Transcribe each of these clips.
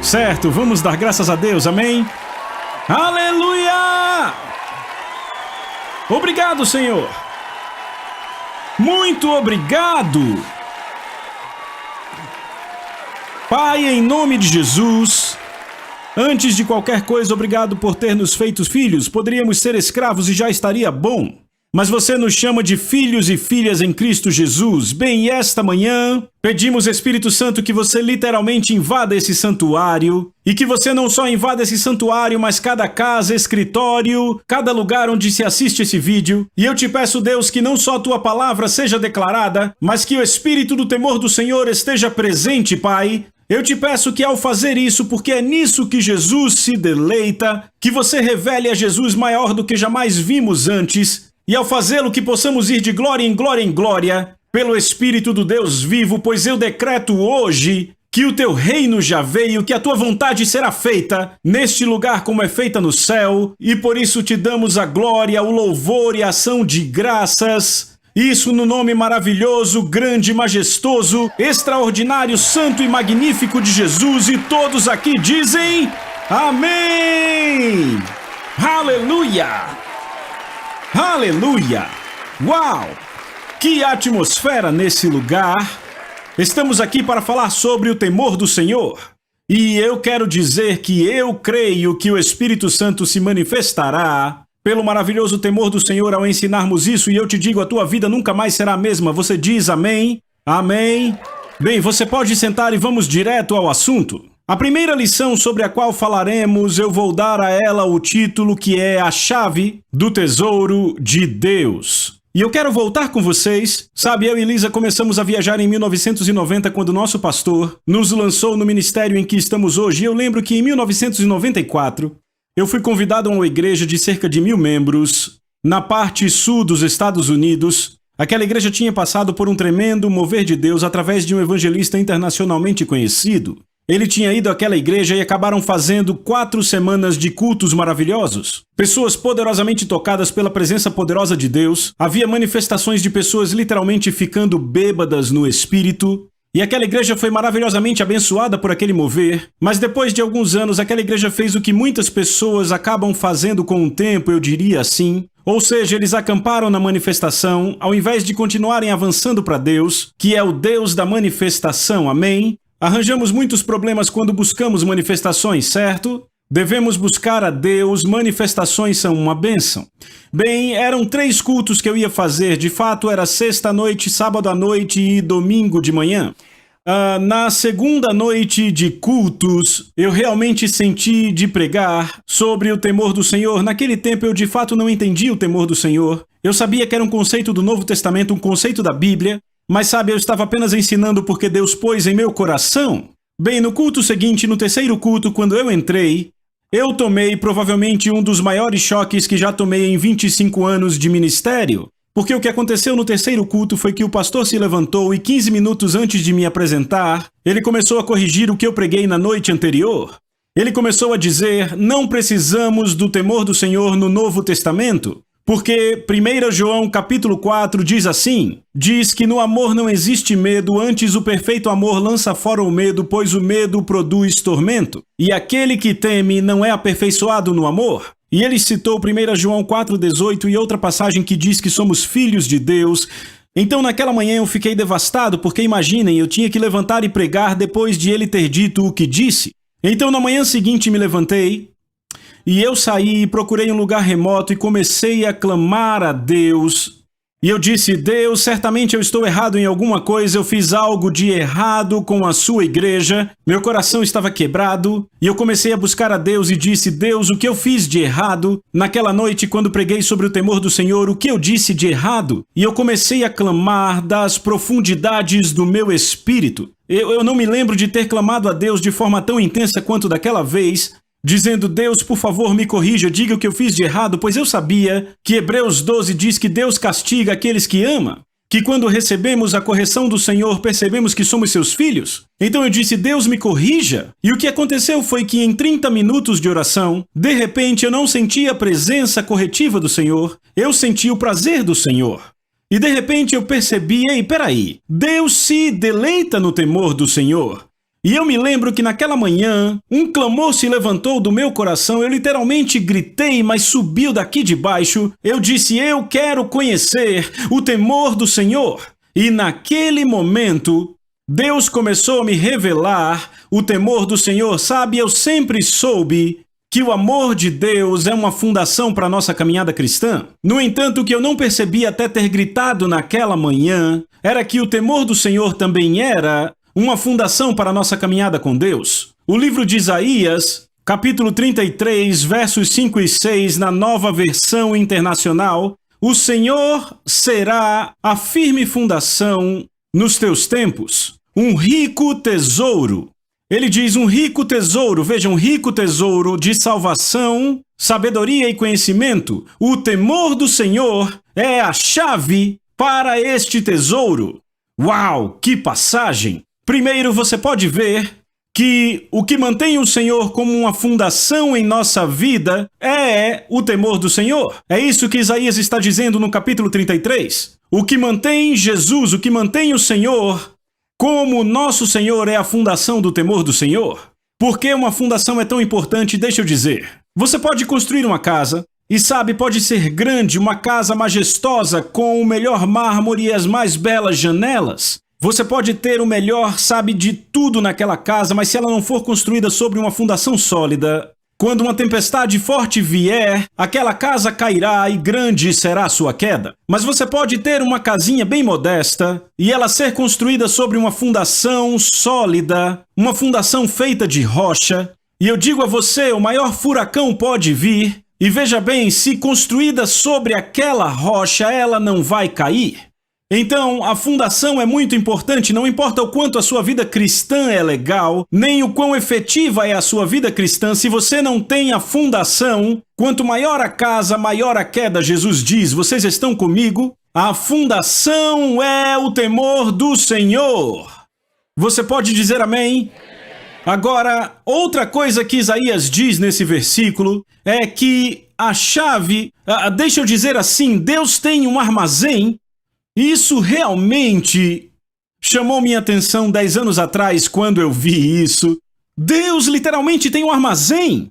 Certo, vamos dar graças a Deus, amém? Aleluia! Obrigado, Senhor. Muito obrigado. Pai, em nome de Jesus, antes de qualquer coisa, obrigado por ter nos feito filhos. Poderíamos ser escravos e já estaria bom. Mas você nos chama de filhos e filhas em Cristo Jesus. Bem, e esta manhã, pedimos, Espírito Santo, que você literalmente invada esse santuário. E que você não só invada esse santuário, mas cada casa, escritório, cada lugar onde se assiste esse vídeo. E eu te peço, Deus, que não só a tua palavra seja declarada, mas que o Espírito do temor do Senhor esteja presente, Pai. Eu te peço que ao fazer isso, porque é nisso que Jesus se deleita, que você revele a Jesus maior do que jamais vimos antes. E ao fazê-lo, que possamos ir de glória em glória em glória, pelo Espírito do Deus vivo, pois eu decreto hoje que o teu reino já veio, que a tua vontade será feita neste lugar como é feita no céu, e por isso te damos a glória, o louvor e a ação de graças. Isso no nome maravilhoso, grande, majestoso, extraordinário, santo e magnífico de Jesus, e todos aqui dizem amém! Aleluia! Aleluia! Uau! Que atmosfera nesse lugar! Estamos aqui para falar sobre o temor do Senhor. E eu quero dizer que eu creio que o Espírito Santo se manifestará pelo maravilhoso temor do Senhor ao ensinarmos isso. E eu te digo, a tua vida nunca mais será a mesma. Você diz amém? Amém? Bem, você pode sentar e vamos direto ao assunto. A primeira lição sobre a qual falaremos, eu vou dar a ela o título que é a chave do tesouro de Deus. E eu quero voltar com vocês. Sabe, eu e Lisa começamos a viajar em 1990, quando nosso pastor nos lançou no ministério em que estamos hoje. E eu lembro que em 1994, eu fui convidado a uma igreja de cerca de 1000 membros, na parte sul dos Estados Unidos. Aquela igreja tinha passado por um tremendo mover de Deus através de um evangelista internacionalmente conhecido. Ele tinha ido àquela igreja e acabaram fazendo 4 semanas de cultos maravilhosos. Pessoas poderosamente tocadas pela presença poderosa de Deus. Havia manifestações de pessoas literalmente ficando bêbadas no espírito. E aquela igreja foi maravilhosamente abençoada por aquele mover. Mas depois de alguns anos, aquela igreja fez o que muitas pessoas acabam fazendo com o tempo, eu diria assim. Ou seja, eles acamparam na manifestação, ao invés de continuarem avançando para Deus, que é o Deus da manifestação, amém? Arranjamos muitos problemas quando buscamos manifestações, certo? Devemos buscar a Deus, manifestações são uma bênção. Bem, eram 3 cultos que eu ia fazer, de fato era sexta à noite, sábado à noite e domingo de manhã. Na segunda noite de cultos, eu realmente senti de pregar sobre o temor do Senhor. Naquele tempo eu de fato não entendia o temor do Senhor. Eu sabia que era um conceito do Novo Testamento, um conceito da Bíblia. Mas sabe, eu estava apenas ensinando porque Deus pôs em meu coração. Bem, no culto seguinte, no terceiro culto, quando eu entrei, eu tomei provavelmente um dos maiores choques que já tomei em 25 anos de ministério. Porque o que aconteceu no terceiro culto foi que o pastor se levantou e 15 minutos antes de me apresentar, ele começou a corrigir o que eu preguei na noite anterior. Ele começou a dizer, não precisamos do temor do Senhor no Novo Testamento. Porque 1 João capítulo 4 diz assim, diz que no amor não existe medo, antes o perfeito amor lança fora o medo, pois o medo produz tormento. E aquele que teme não é aperfeiçoado no amor. E ele citou 1 João 4,18 e outra passagem que diz que somos filhos de Deus. Então naquela manhã eu fiquei devastado, porque imaginem, eu tinha que levantar e pregar depois de ele ter dito o que disse. Então na manhã seguinte me levantei, e eu saí e procurei um lugar remoto e comecei a clamar a Deus. E eu disse, Deus, certamente eu estou errado em alguma coisa, eu fiz algo de errado com a sua igreja, meu coração estava quebrado, e eu comecei a buscar a Deus e disse, Deus, o que eu fiz de errado? Naquela noite, quando preguei sobre o temor do Senhor, o que eu disse de errado? E eu comecei a clamar das profundidades do meu espírito. Eu não me lembro de ter clamado a Deus de forma tão intensa quanto daquela vez, dizendo, Deus, por favor, me corrija, diga o que eu fiz de errado, pois eu sabia que Hebreus 12 diz que Deus castiga aqueles que ama, que quando recebemos a correção do Senhor, percebemos que somos seus filhos. Então eu disse, Deus, me corrija. E o que aconteceu foi que em 30 minutos de oração, de repente eu não senti a presença corretiva do Senhor, eu senti o prazer do Senhor. E de repente eu percebi, ei, peraí, Deus se deleita no temor do Senhor. E eu me lembro que naquela manhã, um clamor se levantou do meu coração, eu literalmente gritei, mas subiu daqui de baixo. Eu disse, eu quero conhecer o temor do Senhor. E naquele momento, Deus começou a me revelar o temor do Senhor. Sabe, eu sempre soube que o amor de Deus é uma fundação para a nossa caminhada cristã. No entanto, o que eu não percebi até ter gritado naquela manhã era que o temor do Senhor também era uma fundação para a nossa caminhada com Deus. O livro de Isaías, capítulo 33, versos 5 e 6, na Nova Versão Internacional, o Senhor será a firme fundação nos teus tempos, um rico tesouro. Ele diz um rico tesouro, veja, um rico tesouro de salvação, sabedoria e conhecimento. O temor do Senhor é a chave para este tesouro. Uau, que passagem! Primeiro, você pode ver que o que mantém o Senhor como uma fundação em nossa vida é o temor do Senhor. É isso que Isaías está dizendo no capítulo 33. O que mantém Jesus, o que mantém o Senhor como nosso Senhor é a fundação do temor do Senhor. Por que uma fundação é tão importante? Deixa eu dizer. Você pode construir uma casa e sabe, pode ser grande, uma casa majestosa com o melhor mármore e as mais belas janelas. Você pode ter o melhor, sabe, de tudo naquela casa, mas se ela não for construída sobre uma fundação sólida, quando uma tempestade forte vier, aquela casa cairá e grande será a sua queda. Mas você pode ter uma casinha bem modesta e ela ser construída sobre uma fundação sólida, uma fundação feita de rocha. E eu digo a você, o maior furacão pode vir e veja bem, se construída sobre aquela rocha, ela não vai cair. Então, a fundação é muito importante, não importa o quanto a sua vida cristã é legal, nem o quão efetiva é a sua vida cristã, se você não tem a fundação, quanto maior a casa, maior a queda, Jesus diz, vocês estão comigo? A fundação é o temor do Senhor. Você pode dizer amém? Agora, outra coisa que Isaías diz nesse versículo é que a chave, deixa eu dizer assim, Deus tem um armazém. Isso realmente chamou minha atenção 10 anos atrás quando eu vi isso. Deus literalmente tem um armazém.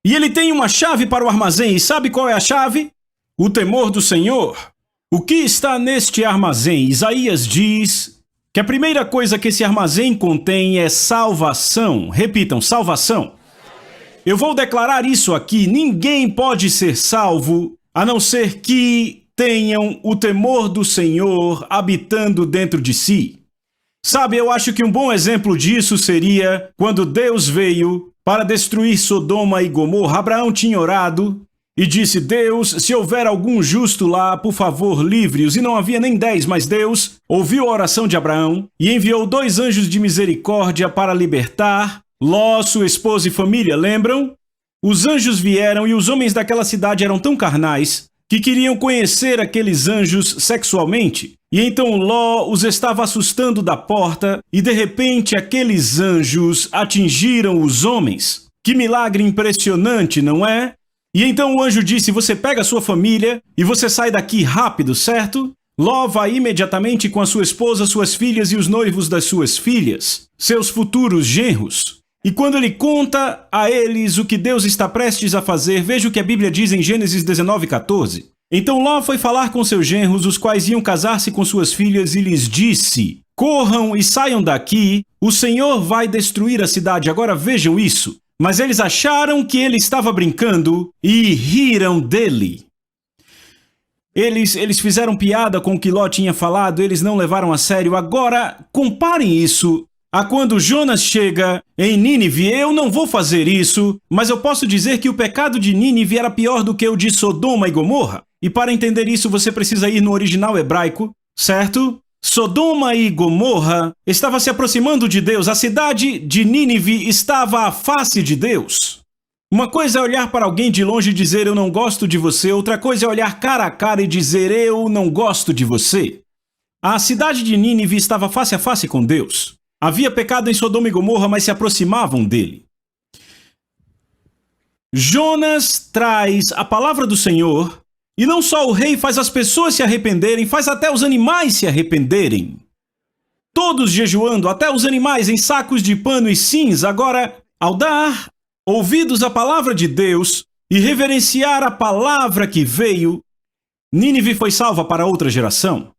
E ele tem uma chave para o armazém. E sabe qual é a chave? O temor do Senhor. O que está neste armazém? Isaías diz que a primeira coisa que esse armazém contém é salvação. Repitam, salvação. Eu vou declarar isso aqui. Ninguém pode ser salvo a não ser que tenham o temor do Senhor habitando dentro de si. Sabe, eu acho que um bom exemplo disso seria quando Deus veio para destruir Sodoma e Gomorra. Abraão tinha orado e disse, Deus, se houver algum justo lá, por favor, livre-os. E não havia nem 10, mas Deus ouviu a oração de Abraão e enviou 2 anjos de misericórdia para libertar Ló, sua esposa e família, lembram? Os anjos vieram e os homens daquela cidade eram tão carnais que queriam conhecer aqueles anjos sexualmente. E então Ló os estava assustando da porta e de repente aqueles anjos atingiram os homens. Que milagre impressionante, não é? E então o anjo disse, você pega a sua família e você sai daqui rápido, certo? Ló vai imediatamente com a sua esposa, suas filhas e os noivos das suas filhas, seus futuros genros. E quando ele conta a eles o que Deus está prestes a fazer, veja o que a Bíblia diz em Gênesis 19:14. Então Ló foi falar com seus genros, os quais iam casar-se com suas filhas, e lhes disse, corram e saiam daqui, o Senhor vai destruir a cidade. Agora vejam isso. Mas eles acharam que ele estava brincando e riram dele. Eles fizeram piada com o que Ló tinha falado, eles não levaram a sério. Agora, comparem isso a quando Jonas chega em Nínive. Eu não vou fazer isso, mas eu posso dizer que o pecado de Nínive era pior do que o de Sodoma e Gomorra. E para entender isso, você precisa ir no original hebraico, certo? Sodoma e Gomorra estava se aproximando de Deus. A cidade de Nínive estava à face de Deus. Uma coisa é olhar para alguém de longe e dizer eu não gosto de você. Outra coisa é olhar cara a cara e dizer eu não gosto de você. A cidade de Nínive estava face a face com Deus. Havia pecado em Sodoma e Gomorra, mas se aproximavam dele. Jonas traz a palavra do Senhor, e não só o rei faz as pessoas se arrependerem, faz até os animais se arrependerem. todos jejuando, até os animais em sacos de pano e cinza. Agora, ao dar ouvidos à palavra de Deus e reverenciar a palavra que veio, Nínive foi salva para outra geração.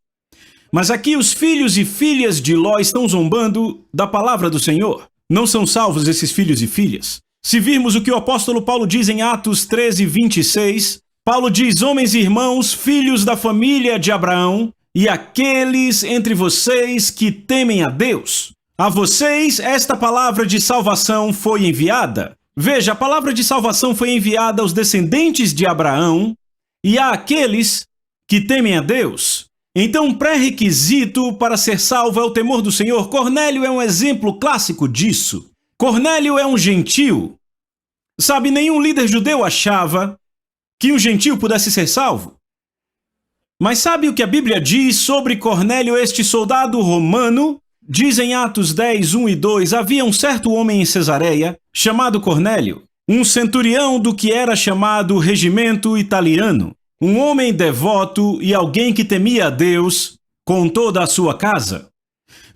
Mas aqui os filhos e filhas de Ló estão zombando da palavra do Senhor. Não são salvos esses filhos e filhas. Se virmos o que o apóstolo Paulo diz em Atos 13, 26, Paulo diz: homens e irmãos, filhos da família de Abraão, e aqueles entre vocês que temem a Deus. A vocês esta palavra de salvação foi enviada. Veja, a palavra de salvação foi enviada aos descendentes de Abraão e àqueles que temem a Deus. Então, um pré-requisito para ser salvo é o temor do Senhor. Cornélio é um exemplo clássico disso. Cornélio é um gentil. Sabe, nenhum líder judeu achava que um gentil pudesse ser salvo. Mas sabe o que a Bíblia diz sobre Cornélio, este soldado romano? Diz em Atos 10, 1 e 2, havia um certo homem em Cesareia, chamado Cornélio, um centurião do que era chamado regimento italiano, um homem devoto e alguém que temia a Deus com toda a sua casa.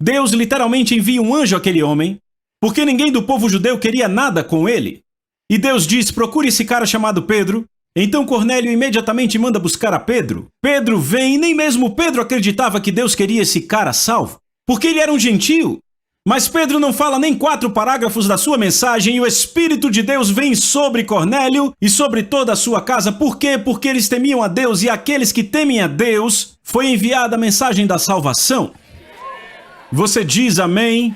Deus literalmente envia um anjo àquele homem, porque ninguém do povo judeu queria nada com ele. E Deus diz: procure esse cara chamado Pedro. Então Cornélio imediatamente manda buscar a Pedro. Pedro vem e nem mesmo Pedro acreditava que Deus queria esse cara salvo, porque ele era um gentio. Mas Pedro não fala nem 4 parágrafos da sua mensagem e o Espírito de Deus vem sobre Cornélio e sobre toda a sua casa. Por quê? Porque eles temiam a Deus, e àqueles que temem a Deus foi enviada a mensagem da salvação. Você diz amém?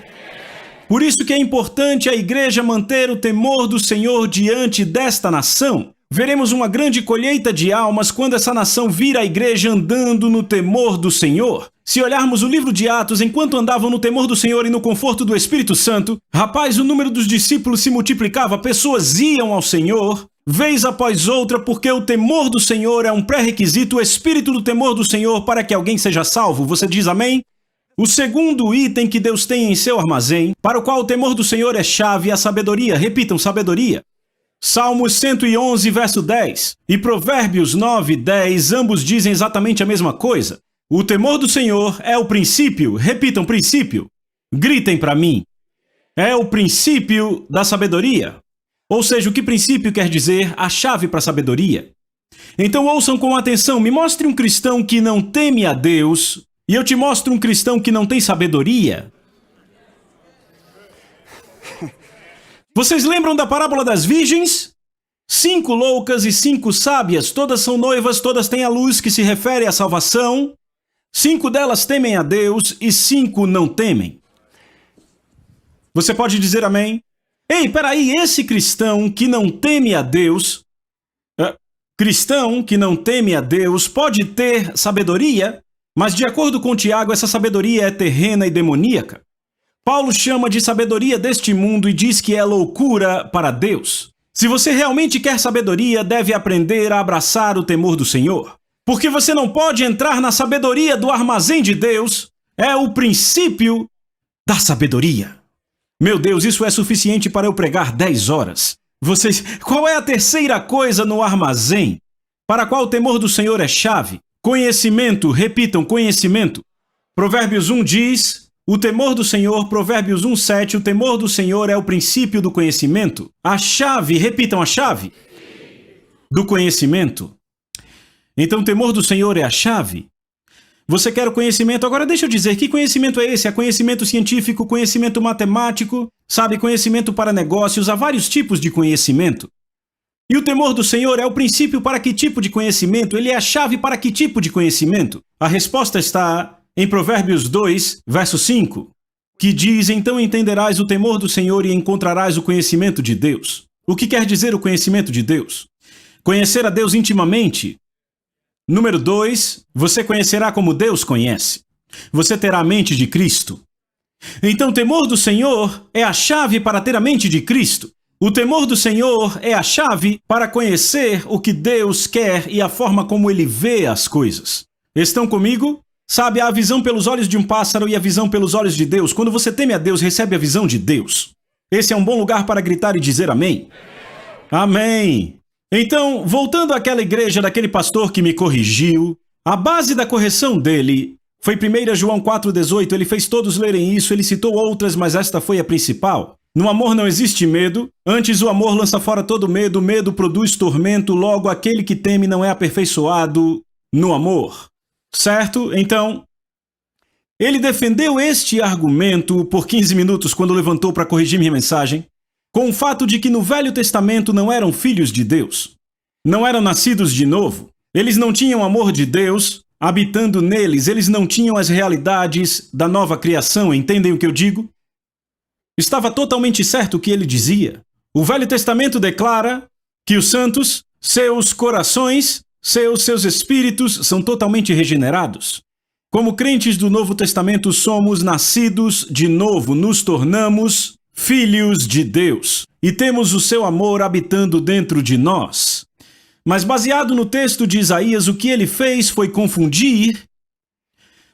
Por isso que é importante a igreja manter o temor do Senhor diante desta nação. Veremos uma grande colheita de almas quando essa nação vir à igreja andando no temor do Senhor. Se olharmos o livro de Atos, enquanto andavam no temor do Senhor e no conforto do Espírito Santo, rapaz, o número dos discípulos se multiplicava, pessoas iam ao Senhor, vez após outra, porque o temor do Senhor é um pré-requisito, o espírito do temor do Senhor para que alguém seja salvo. Você diz amém? O segundo item que Deus tem em seu armazém, para o qual o temor do Senhor é chave, é a sabedoria. Repitam, sabedoria. Salmos 111, verso 10 e Provérbios 9, 10, ambos dizem exatamente a mesma coisa. O temor do Senhor é o princípio, repitam, princípio, gritem para mim, é o princípio da sabedoria. Ou seja, o que princípio quer dizer? A chave para a sabedoria. Então ouçam com atenção, me mostre um cristão que não teme a Deus e eu te mostro um cristão que não tem sabedoria. Vocês lembram da parábola das virgens? 5 loucas e 5 sábias, todas são noivas, todas têm a luz que se refere à salvação. 5 delas temem a Deus e 5 não temem. Você pode dizer amém? Ei, peraí, esse cristão que não teme a Deus, pode ter sabedoria, mas de acordo com Tiago, essa sabedoria é terrena e demoníaca. Paulo chama de sabedoria deste mundo e diz que é loucura para Deus. Se você realmente quer sabedoria, deve aprender a abraçar o temor do Senhor. Porque você não pode entrar na sabedoria do armazém de Deus. É o princípio da sabedoria. Meu Deus, isso é suficiente para eu pregar 10 horas. Qual é a terceira coisa no armazém para a qual o temor do Senhor é chave? Conhecimento, repitam, conhecimento. Provérbios 1 diz... O temor do Senhor, Provérbios 1:7, o temor do Senhor é o princípio do conhecimento. A chave, repitam, a chave do conhecimento. Então, o temor do Senhor é a chave. Você quer o conhecimento? Agora deixa eu dizer, que conhecimento é esse? É conhecimento científico, conhecimento matemático, sabe, conhecimento para negócios, há vários tipos de conhecimento. E o temor do Senhor é o princípio para que tipo de conhecimento? Ele é a chave para que tipo de conhecimento? A resposta está... em Provérbios 2, verso 5, que diz: então entenderás o temor do Senhor e encontrarás o conhecimento de Deus. O que quer dizer o conhecimento de Deus? Conhecer a Deus intimamente. Número 2, você conhecerá como Deus conhece. Você terá a mente de Cristo. Então o temor do Senhor é a chave para ter a mente de Cristo. O temor do Senhor é a chave para conhecer o que Deus quer e a forma como Ele vê as coisas. Estão comigo? Sabe, há a visão pelos olhos de um pássaro e a visão pelos olhos de Deus. Quando você teme a Deus, recebe a visão de Deus. Esse é um bom lugar para gritar e dizer amém. Amém. Então, voltando àquela igreja daquele pastor que me corrigiu, a base da correção dele Foi 1 João 4,18, ele fez todos lerem isso, ele citou outras, mas esta foi a principal. No amor não existe medo, antes o amor lança fora todo medo, o medo produz tormento, logo aquele que teme não é aperfeiçoado no amor. Certo? Então, ele defendeu este argumento por 15 minutos quando levantou para corrigir minha mensagem, com o fato de que no Velho Testamento não eram filhos de Deus, não eram nascidos de novo, eles não tinham amor de Deus habitando neles, eles não tinham as realidades da nova criação, entendem o que eu digo? Estava totalmente certo o que ele dizia. O Velho Testamento declara que os santos, seus corações, seus espíritos são totalmente regenerados. Como crentes do Novo Testamento, somos nascidos de novo, nos tornamos filhos de Deus e temos o seu amor habitando dentro de nós. Mas baseado no texto de Isaías, o que ele fez foi confundir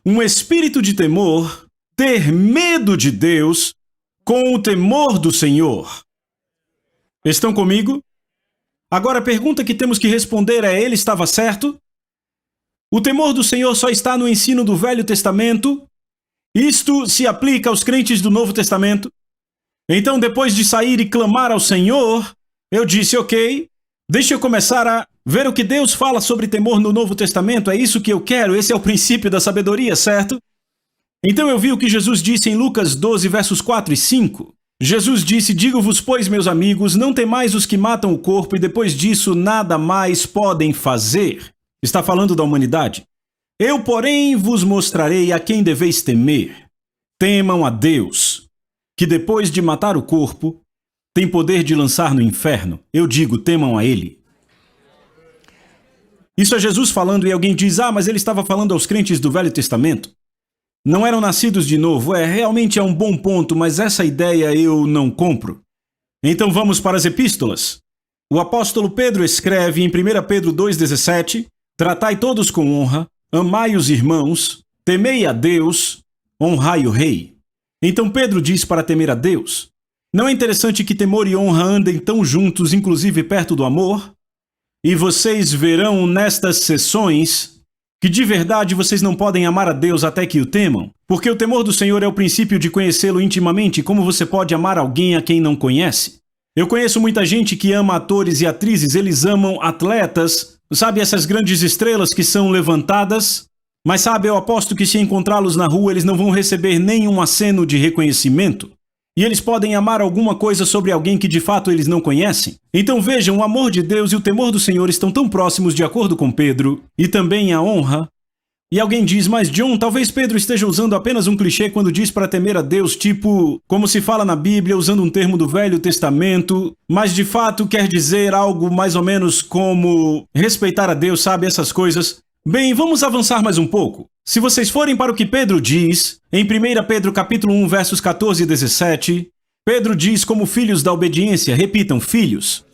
um espírito de temor, ter medo de Deus, com o temor do Senhor. Estão comigo? Agora a pergunta que temos que responder é: ele estava certo? O temor do Senhor só está no ensino do Velho Testamento? Isto se aplica aos crentes do Novo Testamento? Então, depois de sair e clamar ao Senhor, eu disse, ok, deixa eu começar a ver o que Deus fala sobre temor no Novo Testamento, é isso que eu quero, esse é o princípio da sabedoria, certo? Então eu vi o que Jesus disse em Lucas 12, versos 4 e 5. Jesus disse, digo-vos, pois, meus amigos, não temais os que matam o corpo e depois disso nada mais podem fazer. Está falando da humanidade. Eu, porém, vos mostrarei a quem deveis temer. Temam a Deus, que depois de matar o corpo, tem poder de lançar no inferno. Eu digo, temam a Ele. Isso é Jesus falando e alguém diz, mas ele estava falando aos crentes do Velho Testamento. Não eram nascidos de novo. Realmente é um bom ponto, mas essa ideia eu não compro. Então vamos para as epístolas. O apóstolo Pedro escreve em 1 Pedro 2,17, tratai todos com honra, amai os irmãos, temei a Deus, honrai o rei. Então Pedro diz para temer a Deus. Não é interessante que temor e honra andem tão juntos, inclusive perto do amor? E vocês verão nestas sessões que de verdade vocês não podem amar a Deus até que o temam, porque o temor do Senhor é o princípio de conhecê-lo intimamente. Como você pode amar alguém a quem não conhece? Eu conheço muita gente que ama atores e atrizes, eles amam atletas, sabe, essas grandes estrelas que são levantadas, mas sabe, eu aposto que se encontrá-los na rua eles não vão receber nenhum aceno de reconhecimento. E eles podem amar alguma coisa sobre alguém que de fato eles não conhecem. Então vejam, o amor de Deus e o temor do Senhor estão tão próximos de acordo com Pedro, e também a honra. E alguém diz, mas John, talvez Pedro esteja usando apenas um clichê quando diz para temer a Deus, tipo, como se fala na Bíblia, usando um termo do Velho Testamento, mas de fato quer dizer algo mais ou menos como respeitar a Deus, sabe, essas coisas. Bem, vamos avançar mais um pouco. Se vocês forem para o que Pedro diz, em 1 Pedro capítulo 1, versos 14 e 17, Pedro diz como filhos da obediência, repitam, filhos.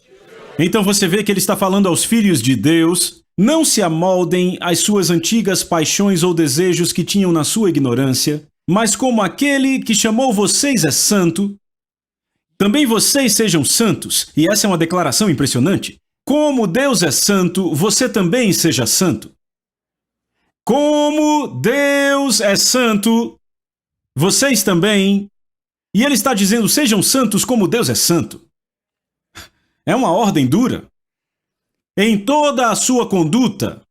Então você vê que ele está falando aos filhos de Deus, não se amoldem às suas antigas paixões ou desejos que tinham na sua ignorância, mas como aquele que chamou vocês é santo, também vocês sejam santos. E essa é uma declaração impressionante. Como Deus é santo, você também seja santo. Como Deus é santo, vocês também. E ele está dizendo, sejam santos como Deus é santo. É uma ordem dura. Em toda a sua conduta,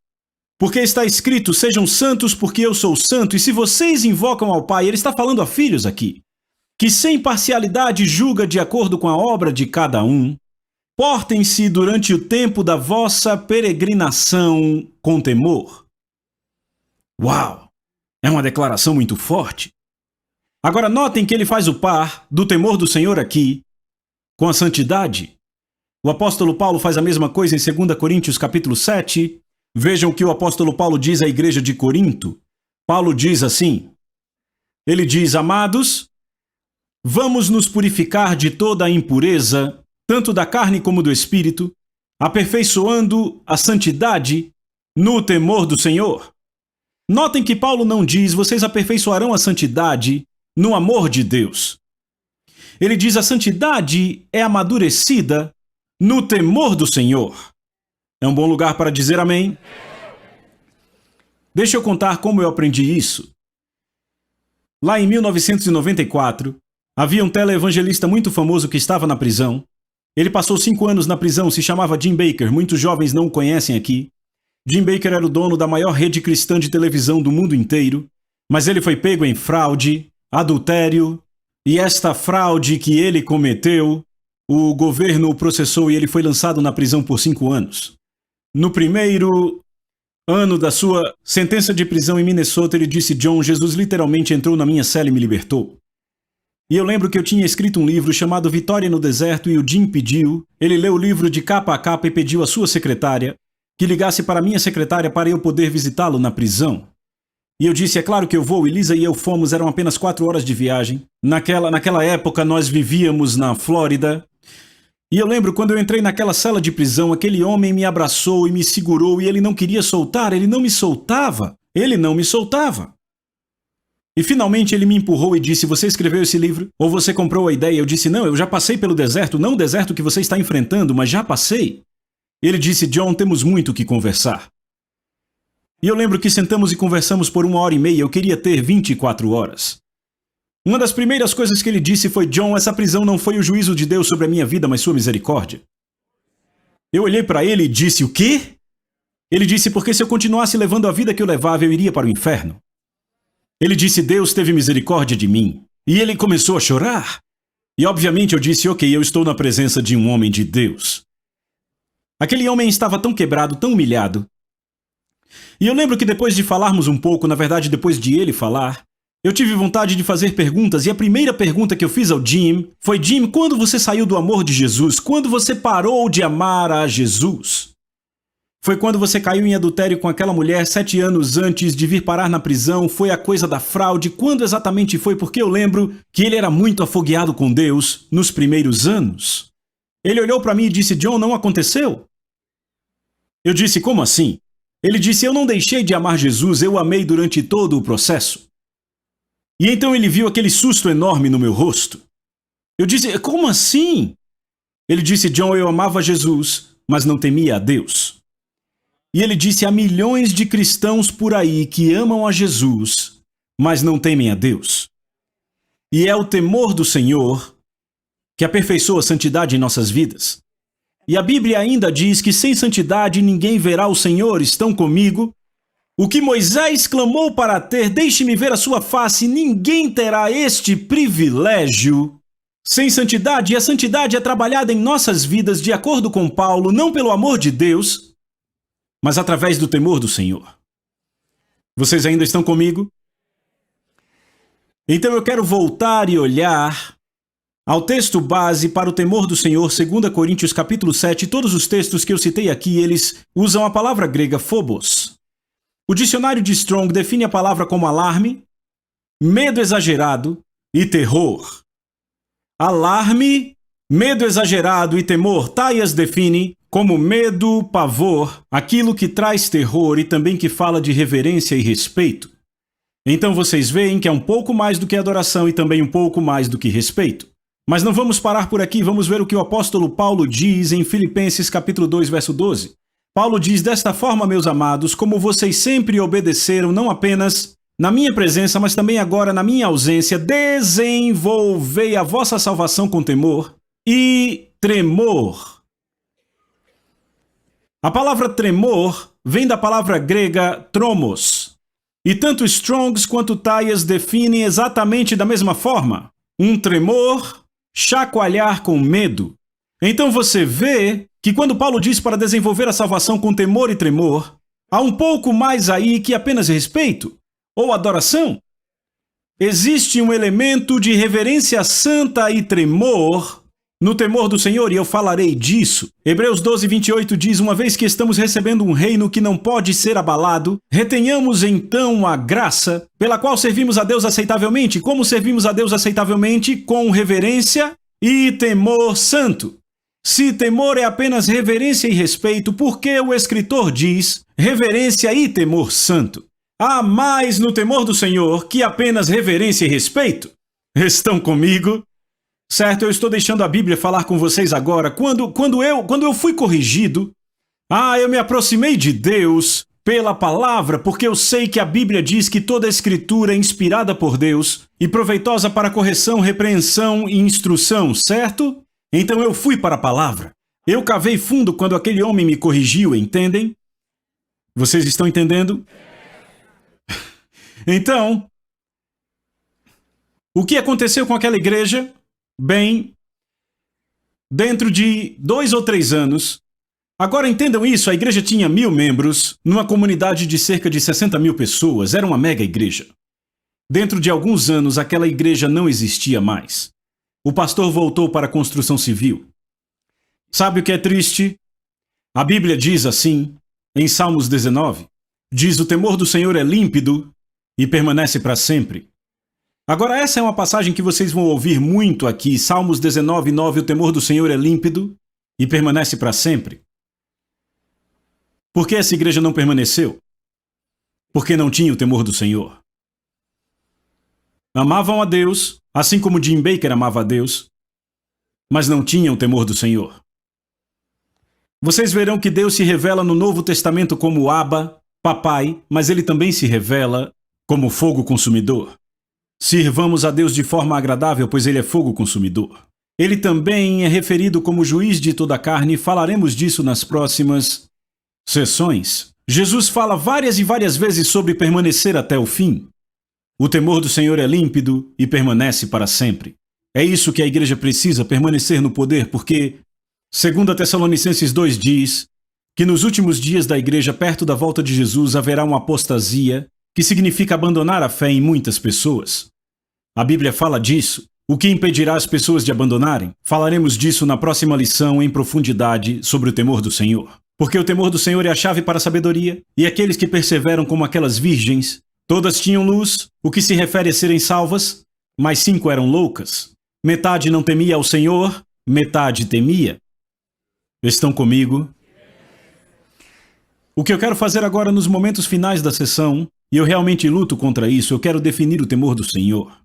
porque está escrito, sejam santos porque eu sou santo. E se vocês invocam ao Pai, ele está falando a filhos aqui, que sem parcialidade julga de acordo com a obra de cada um, portem-se durante o tempo da vossa peregrinação com temor. Uau! É uma declaração muito forte. Agora notem que ele faz o par do temor do Senhor aqui com a santidade. O apóstolo Paulo faz a mesma coisa em 2 Coríntios capítulo 7. Vejam o que o apóstolo Paulo diz à igreja de Corinto. Paulo diz assim, ele diz, amados, vamos nos purificar de toda a impureza, tanto da carne como do espírito, aperfeiçoando a santidade no temor do Senhor. Notem que Paulo não diz, vocês aperfeiçoarão a santidade no amor de Deus. Ele diz, a santidade é amadurecida no temor do Senhor. É um bom lugar para dizer amém? Deixa eu contar como eu aprendi isso. Lá em 1994, havia um televangelista muito famoso que estava na prisão. Ele passou 5 anos na prisão, se chamava Jim Bakker, muitos jovens não o conhecem aqui. Jim Bakker era o dono da maior rede cristã de televisão do mundo inteiro, mas ele foi pego em fraude, adultério, e esta fraude que ele cometeu, o governo o processou e ele foi lançado na prisão por 5 anos. No primeiro ano da sua sentença de prisão em Minnesota, ele disse: John, Jesus literalmente entrou na minha cela e me libertou. E eu lembro que eu tinha escrito um livro chamado Vitória no Deserto e o Jim pediu, ele leu o livro de capa a capa e pediu à sua secretária que ligasse para a minha secretária para eu poder visitá-lo na prisão. E eu disse: é claro que eu vou, e Lisa e eu fomos, eram apenas 4 horas de viagem. Naquela época nós vivíamos na Flórida. E eu lembro quando eu entrei naquela cela de prisão, aquele homem me abraçou e me segurou e ele não queria soltar, ele não me soltava. E finalmente ele me empurrou e disse: você escreveu esse livro? Ou você comprou a ideia? Eu disse: não, eu já passei pelo deserto, não o deserto que você está enfrentando, mas já passei. Ele disse: John, temos muito o que conversar. E eu lembro que sentamos e conversamos por 1h30, eu queria ter 24 horas. Uma das primeiras coisas que ele disse foi: John, essa prisão não foi o juízo de Deus sobre a minha vida, mas sua misericórdia. Eu olhei para ele e disse: o quê? Ele disse: porque se eu continuasse levando a vida que eu levava, eu iria para o inferno. Ele disse: Deus teve misericórdia de mim. E ele começou a chorar. E obviamente eu disse: ok, eu estou na presença de um homem de Deus. Aquele homem estava tão quebrado, tão humilhado. E eu lembro que depois de falarmos um pouco, na verdade depois de ele falar, eu tive vontade de fazer perguntas, e a primeira pergunta que eu fiz ao Jim foi: Jim, quando você saiu do amor de Jesus? Quando você parou de amar a Jesus? Foi quando você caiu em adultério com aquela mulher 7 anos antes de vir parar na prisão? Foi a coisa da fraude? Quando exatamente foi? Porque eu lembro que ele era muito afogueado com Deus nos primeiros anos. Ele olhou para mim e disse: John, não aconteceu? Eu disse: como assim? Ele disse: eu não deixei de amar Jesus, eu amei durante todo o processo. E então ele viu aquele susto enorme no meu rosto. Eu disse: como assim? Ele disse: John, eu amava Jesus, mas não temia a Deus. E ele disse: há milhões de cristãos por aí que amam a Jesus, mas não temem a Deus. E é o temor do Senhor que aperfeiçoa a santidade em nossas vidas. E a Bíblia ainda diz que sem santidade ninguém verá o Senhor. Estão comigo? O que Moisés clamou para ter: deixe-me ver a sua face, ninguém terá este privilégio sem santidade. E a santidade é trabalhada em nossas vidas de acordo com Paulo, não pelo amor de Deus, mas através do temor do Senhor. Vocês ainda estão comigo? Então eu quero voltar e olhar ao texto base para o temor do Senhor, 2 Coríntios capítulo 7. Todos os textos que eu citei aqui, eles usam a palavra grega phobos. O dicionário de Strong define a palavra como alarme, medo exagerado e terror. Alarme, medo exagerado e temor. Tyas define como medo, pavor, aquilo que traz terror e também que fala de reverência e respeito. Então vocês veem que é um pouco mais do que adoração e também um pouco mais do que respeito. Mas não vamos parar por aqui, vamos ver o que o apóstolo Paulo diz em Filipenses capítulo 2, verso 12. Paulo diz: desta forma, meus amados, como vocês sempre obedeceram, não apenas na minha presença, mas também agora na minha ausência, desenvolvei a vossa salvação com temor e tremor. A palavra tremor vem da palavra grega tromos. E tanto Strongs quanto Tyas definem exatamente da mesma forma. Um tremor, chacoalhar com medo. Então você vê que quando Paulo diz para desenvolver a salvação com temor e tremor, há um pouco mais aí que apenas respeito ou adoração. Existe um elemento de reverência santa e tremor no temor do Senhor, e eu falarei disso. Hebreus 12, 28 diz: uma vez que estamos recebendo um reino que não pode ser abalado, retenhamos então a graça pela qual servimos a Deus aceitavelmente. Como servimos a Deus aceitavelmente? Com reverência e temor santo. Se temor é apenas reverência e respeito, por que o escritor diz reverência e temor santo? Há mais no temor do Senhor que apenas reverência e respeito. Estão comigo? Certo, eu estou deixando a Bíblia falar com vocês agora. Quando eu fui corrigido, eu me aproximei de Deus pela palavra, porque eu sei que a Bíblia diz que toda a Escritura é inspirada por Deus e proveitosa para correção, repreensão e instrução, certo? Então eu fui para a palavra. Eu cavei fundo quando aquele homem me corrigiu, entendem? Vocês estão entendendo? Então, o que aconteceu com aquela igreja? Bem, dentro de 2 ou 3 anos, agora entendam isso, a igreja tinha 1.000 membros, numa comunidade de cerca de 60 mil pessoas, era uma mega igreja. Dentro de alguns anos, aquela igreja não existia mais. O pastor voltou para a construção civil. Sabe o que é triste? A Bíblia diz assim, em Salmos 19, diz: o temor do Senhor é límpido e permanece para sempre. Agora essa é uma passagem que vocês vão ouvir muito aqui, Salmos 19, 9, o temor do Senhor é límpido e permanece para sempre. Por que essa igreja não permaneceu? Porque não tinha o temor do Senhor. Amavam a Deus, assim como Jim Bakker amava a Deus, mas não tinham o temor do Senhor. Vocês verão que Deus se revela no Novo Testamento como Abba, Papai, mas ele também se revela como fogo consumidor. Sirvamos a Deus de forma agradável, pois ele é fogo consumidor. Ele também é referido como juiz de toda a carne, e falaremos disso nas próximas sessões. Jesus fala várias e várias vezes sobre permanecer até o fim. O temor do Senhor é límpido e permanece para sempre. É isso que a igreja precisa, permanecer no poder, porque 2 Tessalonicenses 2 diz que nos últimos dias da igreja, perto da volta de Jesus, haverá uma apostasia, que significa abandonar a fé em muitas pessoas. A Bíblia fala disso. O que impedirá as pessoas de abandonarem? Falaremos disso na próxima lição em profundidade sobre o temor do Senhor. Porque o temor do Senhor é a chave para a sabedoria, e aqueles que perseveram como aquelas virgens, todas tinham luz, o que se refere a serem salvas, mas 5 eram loucas. Metade não temia ao Senhor, metade temia. Estão comigo? O que eu quero fazer agora nos momentos finais da sessão, e eu realmente luto contra isso, eu quero definir o temor do Senhor.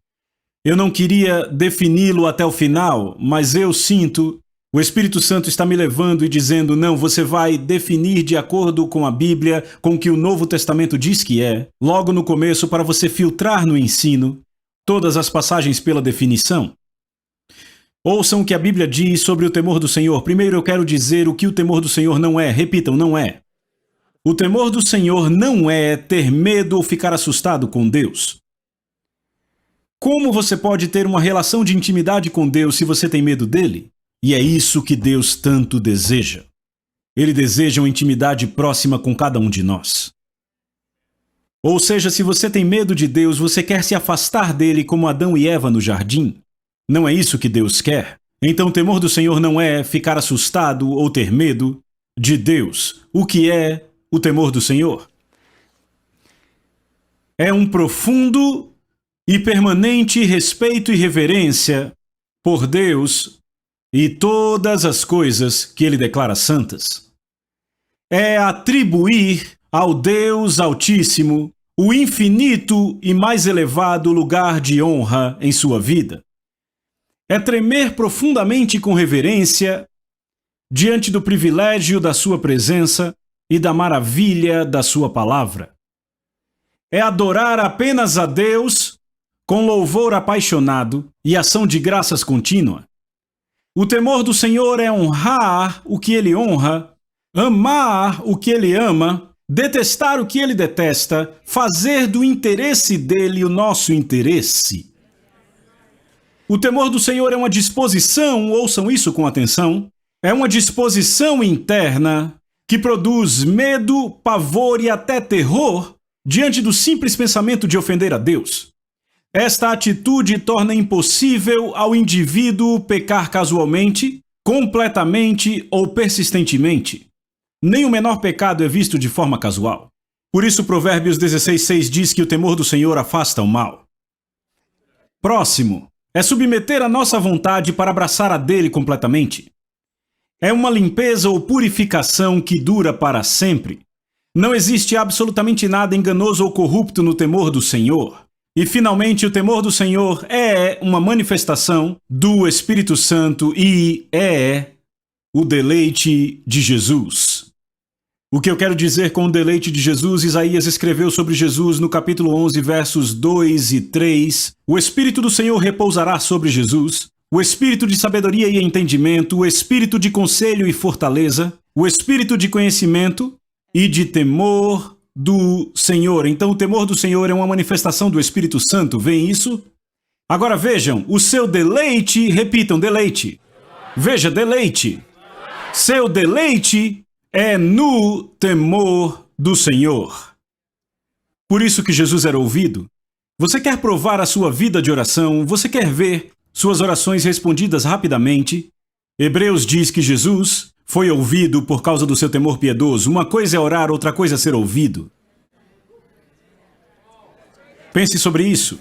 Eu não queria defini-lo até o final, mas eu sinto, o Espírito Santo está me levando e dizendo: não, você vai definir de acordo com a Bíblia, com o que o Novo Testamento diz que é, logo no começo, para você filtrar no ensino todas as passagens pela definição. Ouçam o que a Bíblia diz sobre o temor do Senhor. Primeiro eu quero dizer o que o temor do Senhor não é. Repitam, não é. O temor do Senhor não é ter medo ou ficar assustado com Deus. Como você pode ter uma relação de intimidade com Deus se você tem medo dele? E é isso que Deus tanto deseja. Ele deseja uma intimidade próxima com cada um de nós. Ou seja, se você tem medo de Deus, você quer se afastar dele como Adão e Eva no jardim. Não é isso que Deus quer. Então o temor do Senhor não é ficar assustado ou ter medo de Deus. O que é o temor do Senhor? É um profundo e permanente respeito e reverência por Deus e todas as coisas que ele declara santas. É atribuir ao Deus Altíssimo o infinito e mais elevado lugar de honra em sua vida. É tremer profundamente com reverência diante do privilégio da sua presença e da maravilha da sua palavra. É adorar apenas a Deus com louvor apaixonado e ação de graças contínua. O temor do Senhor é honrar o que ele honra, amar o que ele ama, detestar o que ele detesta, fazer do interesse dele o nosso interesse. O temor do Senhor é uma disposição, ouçam isso com atenção, é uma disposição interna que produz medo, pavor e até terror diante do simples pensamento de ofender a Deus. Esta atitude torna impossível ao indivíduo pecar casualmente, completamente ou persistentemente. Nem o menor pecado é visto de forma casual. Por isso Provérbios 16:6 diz que o temor do Senhor afasta o mal. Próximo. É submeter a nossa vontade para abraçar a dele completamente. É uma limpeza ou purificação que dura para sempre. Não existe absolutamente nada enganoso ou corrupto no temor do Senhor. E, finalmente, o temor do Senhor é uma manifestação do Espírito Santo e é o deleite de Jesus. O que eu quero dizer com o deleite de Jesus, Isaías escreveu sobre Jesus no capítulo 11, versos 2 e 3. O Espírito do Senhor repousará sobre Jesus, o Espírito de sabedoria e entendimento, o Espírito de conselho e fortaleza, o Espírito de conhecimento e de temor do Senhor. Então o temor do Senhor é uma manifestação do Espírito Santo, veem isso? Agora vejam, o seu deleite, repitam, deleite. Veja, deleite. Seu deleite é no temor do Senhor. Por isso que Jesus era ouvido. Você quer provar a sua vida de oração? Você quer ver suas orações respondidas rapidamente? Hebreus diz que Jesus foi ouvido por causa do seu temor piedoso. Uma coisa é orar, outra coisa é ser ouvido. Pense sobre isso.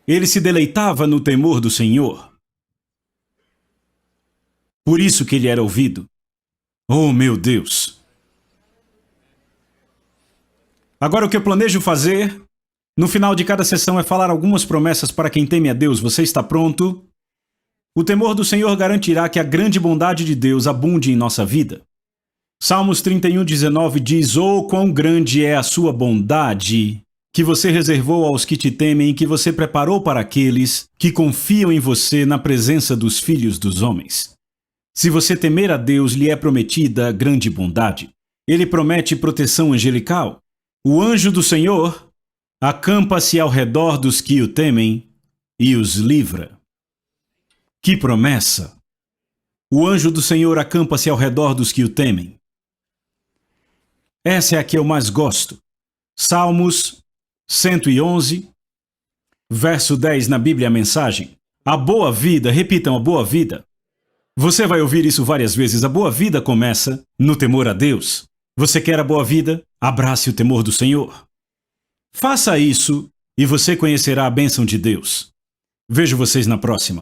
Ele se deleitava no temor do Senhor. Por isso que ele era ouvido. Oh, meu Deus! Agora o que eu planejo fazer no final de cada sessão é falar algumas promessas para quem teme a Deus. Você está pronto? O temor do Senhor garantirá que a grande bondade de Deus abunde em nossa vida. Salmos 31:19 diz: Oh, quão grande é a sua bondade, que você reservou aos que te temem e que você preparou para aqueles que confiam em você na presença dos filhos dos homens. Se você temer a Deus, lhe é prometida grande bondade. Ele promete proteção angelical. O anjo do Senhor acampa-se ao redor dos que o temem e os livra. Que promessa! O anjo do Senhor acampa-se ao redor dos que o temem. Essa é a que eu mais gosto. Salmos 111, verso 10 na Bíblia, a mensagem. A boa vida, repitam, a boa vida. Você vai ouvir isso várias vezes. A boa vida começa no temor a Deus. Você quer a boa vida? Abrace o temor do Senhor. Faça isso e você conhecerá a bênção de Deus. Vejo vocês na próxima.